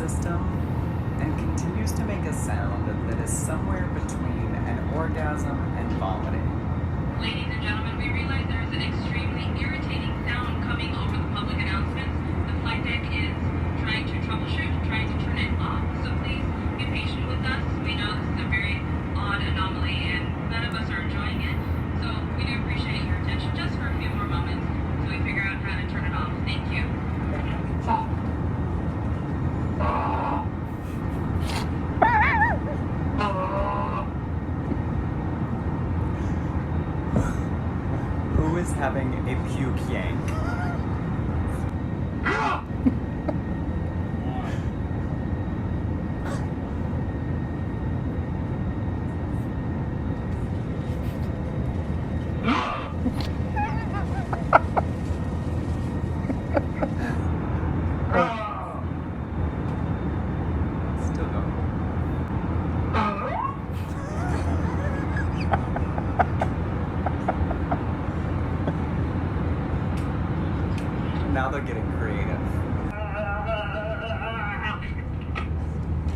system and continues to make a sound that is somewhere between an orgasm and vomiting. Ladies and gentlemen, we realize there is an extremely irritating sound coming over the public announcements. The flight deck is trying to troubleshoot, trying to turn it off, so please be patient with us. We know this is a very odd anomaly and none of us are enjoying it, so we do appreciate your attention just for a few more moments until we figure out how to turn it off. Thank you. Who is having a puke yank? Still going. Now they're getting creative.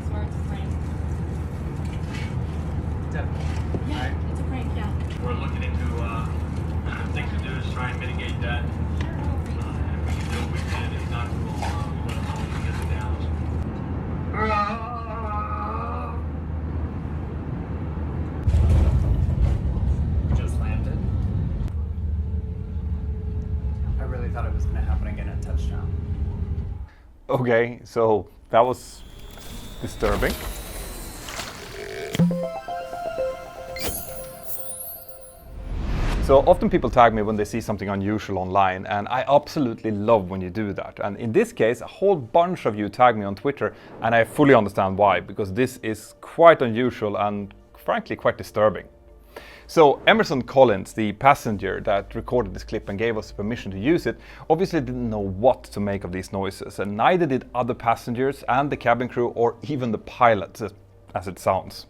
Swear it's a prank. Definitely. Yeah, Right? it's a prank, yeah. We're looking into things to do to try and mitigate that. And we can do what we can. If not, we'll let them know we can get the damage. Just landed. I really thought it was going to happen again at touchdown. Okay, so that was disturbing. So often people tag me when they see something unusual online, and I absolutely love when you do that. And in this case, a whole bunch of you tag me on Twitter, and I fully understand why, because this is quite unusual and frankly quite disturbing. So Emerson Collins, the passenger that recorded this clip and gave us permission to use it, obviously didn't know what to make of these noises, and neither did other passengers and the cabin crew or even the pilot, as it sounds.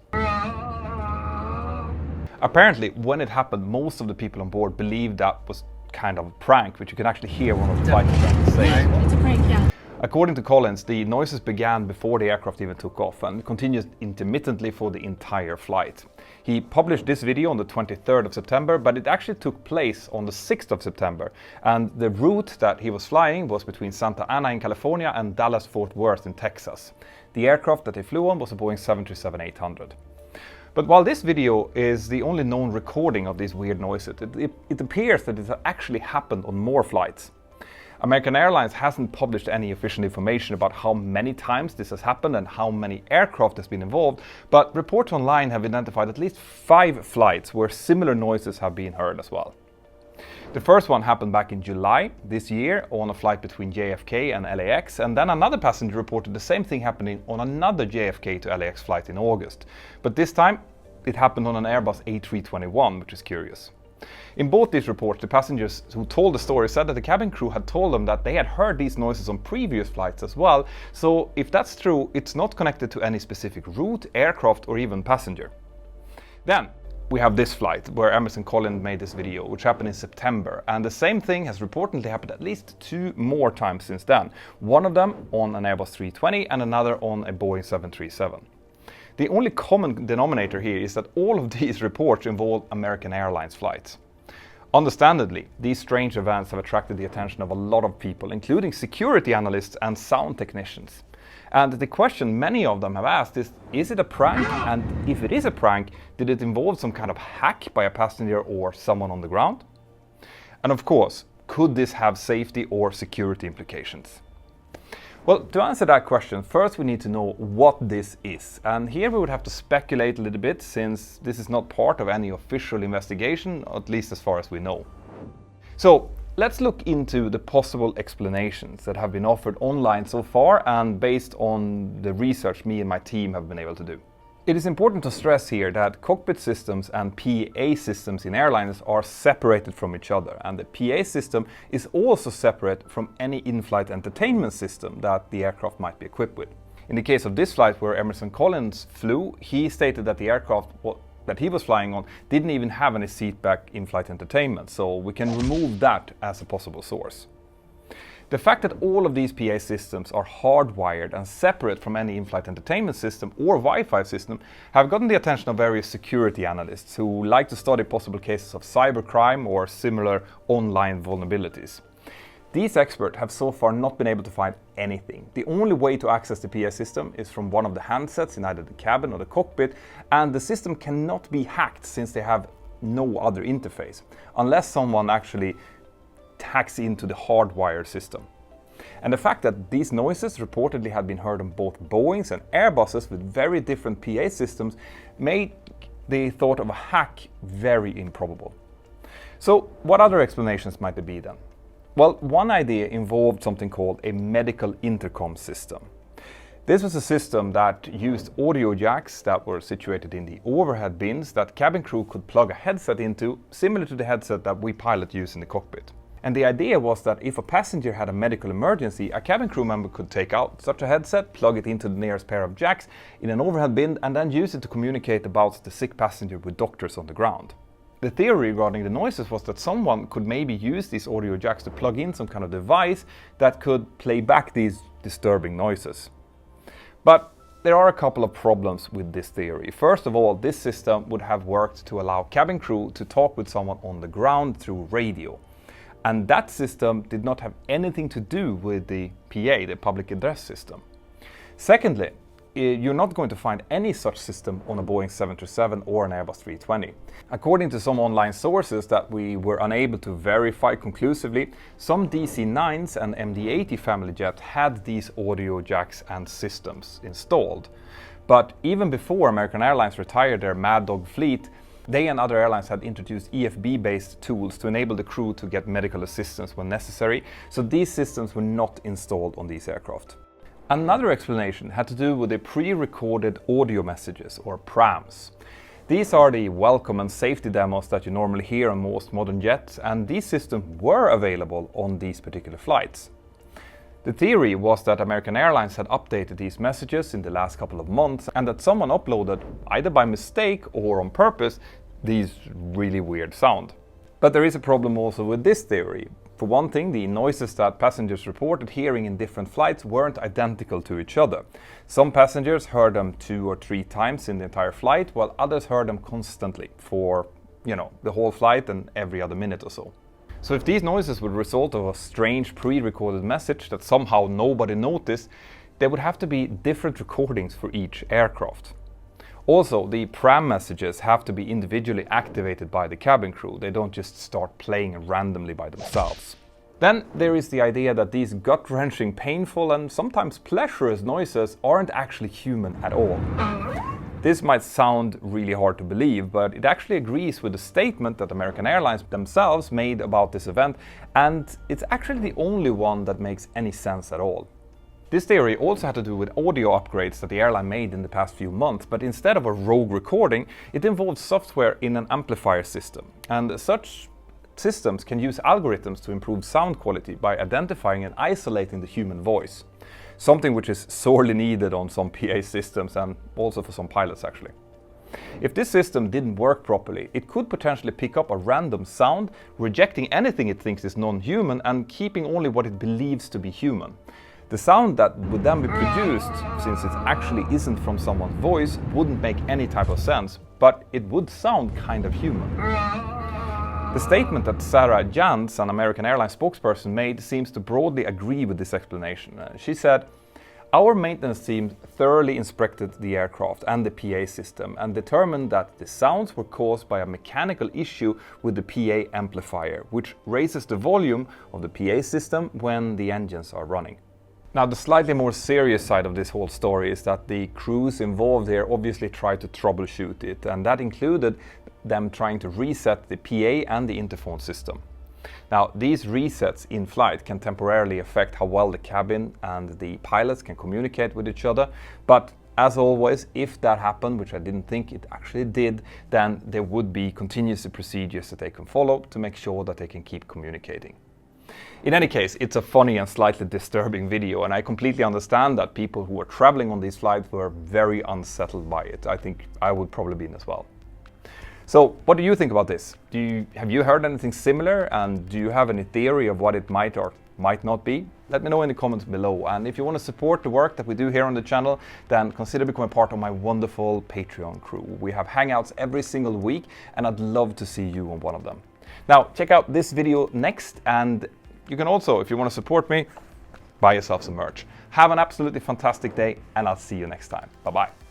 Apparently, when it happened, most of the people on board believed that was kind of a prank, which you can actually hear one of the flight attendants say. Yeah, it's a prank, yeah. According to Collins, the noises began before the aircraft even took off and continued intermittently for the entire flight. He published this video on the 23rd of September, but it actually took place on the 6th of September, and the route that he was flying was between Santa Ana in California and Dallas-Fort Worth in Texas. The aircraft that he flew on was a Boeing 737-800. But while this video is the only known recording of these weird noises, it appears that it has actually happened on more flights. American Airlines hasn't published any official information about how many times this has happened and how many aircraft has been involved, but reports online have identified at least 5 flights where similar noises have been heard as well. The first one happened back in July this year on a flight between JFK and LAX, and then another passenger reported the same thing happening on another JFK to LAX flight in August. But this time it happened on an Airbus A321, which is curious. In both these reports, the passengers who told the story said that the cabin crew had told them that they had heard these noises on previous flights as well, so if that's true, it's not connected to any specific route, aircraft or even passenger. Then we have this flight where Emerson Collins made this video, which happened in September, and the same thing has reportedly happened at least 2 more times since then. One of them on an Airbus A320 and another on a Boeing 737. The only common denominator here is that all of these reports involve American Airlines flights. Understandably, these strange events have attracted the attention of a lot of people, including security analysts and sound technicians. And the question many of them have asked is it a prank? And if it is a prank, did it involve some kind of hack by a passenger or someone on the ground? And of course, could this have safety or security implications? Well, to answer that question, first we need to know what this is. And here we would have to speculate a little bit, since this is not part of any official investigation, at least as far as we know. So let's look into the possible explanations that have been offered online so far and based on the research me and my team have been able to do. It is important to stress here that cockpit systems and PA systems in airlines are separated from each other, and the PA system is also separate from any in-flight entertainment system that the aircraft might be equipped with. In the case of this flight where Emerson Collins flew, he stated that the aircraft that he was flying on didn't even have any seatback in-flight entertainment, so we can remove that as a possible source. The fact that all of these PA systems are hardwired and separate from any in-flight entertainment system or Wi-Fi system have gotten the attention of various security analysts who like to study possible cases of cybercrime or similar online vulnerabilities. These experts have so far not been able to find anything. The only way to access the PA system is from one of the handsets in either the cabin or the cockpit, and the system cannot be hacked since they have no other interface, unless someone actually hacks into the hardwired system. And the fact that these noises reportedly had been heard on both Boeings and Airbuses with very different PA systems made the thought of a hack very improbable. So what other explanations might there be then? Well, one idea involved something called a medical intercom system. This was a system that used audio jacks that were situated in the overhead bins that cabin crew could plug a headset into, similar to the headset that we pilots use in the cockpit. And the idea was that if a passenger had a medical emergency, a cabin crew member could take out such a headset, plug it into the nearest pair of jacks in an overhead bin, and then use it to communicate about the sick passenger with doctors on the ground. The theory regarding the noises was that someone could maybe use these audio jacks to plug in some kind of device that could play back these disturbing noises. But there are a couple of problems with this theory. First of all, this system would have worked to allow cabin crew to talk with someone on the ground through radio. And that system did not have anything to do with the PA, the public address system. Secondly, you're not going to find any such system on a Boeing 737 or an Airbus A320. According to some online sources that we were unable to verify conclusively, some DC-9s and MD-80 family jets had these audio jacks and systems installed. But even before American Airlines retired their Mad Dog fleet, they and other airlines had introduced EFB-based tools to enable the crew to get medical assistance when necessary, so these systems were not installed on these aircraft. Another explanation had to do with the pre-recorded audio messages, or PRAMs. These are the welcome and safety demos that you normally hear on most modern jets, and these systems were available on these particular flights. The theory was that American Airlines had updated these messages in the last couple of months and that someone uploaded, either by mistake or on purpose, these really weird sound. But there is a problem also with this theory. For one thing, the noises that passengers reported hearing in different flights weren't identical to each other. Some passengers heard them 2 or 3 times in the entire flight, while others heard them constantly for, the whole flight and every other minute or so. So if these noises were the result of a strange pre-recorded message that somehow nobody noticed, there would have to be different recordings for each aircraft. Also, the PRAM messages have to be individually activated by the cabin crew. They don't just start playing randomly by themselves. Then there is the idea that these gut-wrenching, painful and sometimes pleasurous noises aren't actually human at all. This might sound really hard to believe, but it actually agrees with the statement that American Airlines themselves made about this event, and it's actually the only one that makes any sense at all. This theory also had to do with audio upgrades that the airline made in the past few months, but instead of a rogue recording, it involved software in an amplifier system. And such systems can use algorithms to improve sound quality by identifying and isolating the human voice. Something which is sorely needed on some PA systems and also for some pilots actually. If this system didn't work properly, it could potentially pick up a random sound, rejecting anything it thinks is non-human and keeping only what it believes to be human. The sound that would then be produced, since it actually isn't from someone's voice, wouldn't make any type of sense, but it would sound kind of human. The statement that Sarah Jans, an American Airlines spokesperson, made seems to broadly agree with this explanation. She said, "Our maintenance team thoroughly inspected the aircraft and the PA system and determined that the sounds were caused by a mechanical issue with the PA amplifier, which raises the volume of the PA system when the engines are running." Now, the slightly more serious side of this whole story is that the crews involved here obviously tried to troubleshoot it, and that included them trying to reset the PA and the interphone system. Now, these resets in flight can temporarily affect how well the cabin and the pilots can communicate with each other, but as always, if that happened, which I didn't think it actually did, then there would be continuous procedures that they can follow to make sure that they can keep communicating. In any case, it's a funny and slightly disturbing video, and I completely understand that people who were traveling on these flights were very unsettled by it. I think I would probably be as well. So what do you think about this? Have you heard anything similar, and do you have any theory of what it might or might not be? Let me know in the comments below. And if you want to support the work that we do here on the channel, then consider becoming part of my wonderful Patreon crew. We have hangouts every single week, and I'd love to see you on one of them. Now, check out this video next, and you can also, if you want to support me, buy yourself some merch. Have an absolutely fantastic day, and I'll see you next time. Bye-bye.